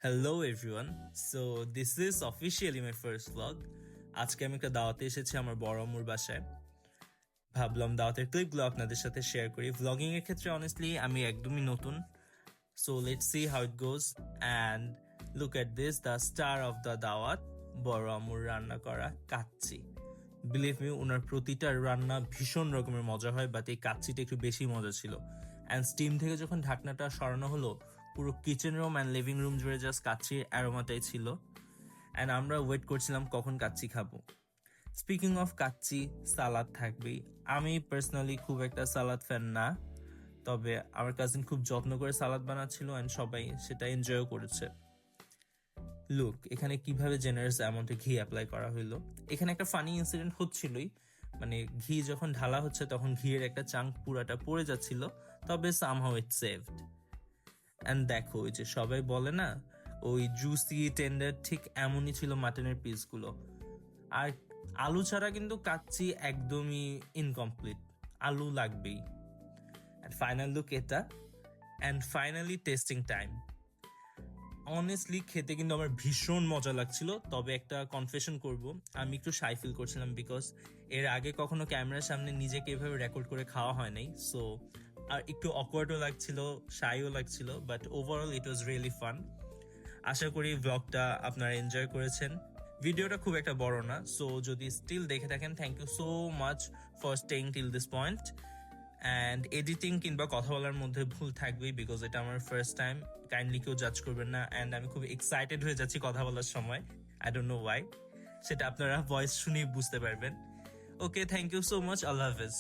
Hello everyone, so this is officially my first vlog. আজকে আমি একটা দাওয়াতে এসেছি আমার বড় আম্মুর বাসায়। ভাবলাম দাওয়াতের ক্লিপগুলো আপনাদের সাথে শেয়ার করি। ভ্লগিং এর ক্ষেত্রে অনেস্টলি আমি একদমই নতুন, so let's see how it goes and look at this, the star of the দাওয়াত, বড় আম্মুর রান্না করা কাচ্চি। বিলিভ মি, ওনার প্রতিটা রান্না ভীষণ রকমের মজা হয়, বাট এই কাচ্চিটা একটু বেশি মজা ছিল। অ্যান্ড স্টিম থেকে যখন ঢাকনাটা সরানো হলো, পুরো kitchen room and living room জুড়ে জাস্ট কাচ্চির অ্যারোমাটাই ছিল। অ্যান্ড আমরা ওয়েট করছিলাম কখন কাচ্চি খাবো। স্পিকিং অফ কাচ্চি, সালাদ থাকবেই। আমি পার্সোনালি খুব একটা সালাদ ফ্যান না, তবে আমার কাজিন খুব যত্ন করে সালাদ বানাচ্ছিল অ্যান্ড সবাই সেটা এনজয়ও করেছে। লুক, এখানে কিভাবে জেনারেস অ্যামাউন্টে ঘি অ্যাপ্লাই করা হইলো। এখানে একটা ফানি ইনসিডেন্ট হচ্ছিলই, মানে ঘি যখন ঢালা হচ্ছে তখন ঘিয়ের একটা চাঙ্ক পুরাটা পড়ে যাচ্ছিল, তবে সামহাউ ইট সেভড। অ্যান্ড দেখো, ওই যে সবাই বলে না, ওই জুসি টেন্ডার, ঠিক এমনই ছিল মাটনের পিসগুলো। আর আলু ছাড়া কিন্তু কাচ্চি একদমই ইনকমপ্লিট, আলু লাগবেই। অ্যান্ড ফাইনাল লুক এটা, and finally testing time. Honestly খেতে কিন্তু আমার ভীষণ মজা লাগছিল, তবে একটা কনফেশন করব, আমি একটু শাই ফিল করছিলাম, বিকজ এর আগে কখনো ক্যামেরার সামনে নিজেকে এভাবে রেকর্ড করে খাওয়া হয় নাই। সো আর একটু অকওয়ার্ডও লাগছিল, শাইও লাগছিল, but overall it was really fun. আশা করি ব্লগটা আপনারা এনজয় করেছেন। ভিডিওটা খুব একটা বড় না, সো যদি স্টিল দেখে থাকেন, thank you so much for staying till this point. And editing কিংবা কথা বলার মধ্যে ভুল থাকবেই, বিকজ এটা আমার ফার্স্ট টাইম, কাইন্ডলি কেউ জাজ করবেন না। অ্যান্ড আমি খুব এক্সাইটেড হয়ে যাচ্ছি কথা বলার সময়, আই ডোন্ট নো ওয়াই, সেটা আপনারা ভয়েস শুনেই বুঝতে পারবেন। ওকে, থ্যাংক ইউ সো মাচ, আল্লাহ হাফেজ।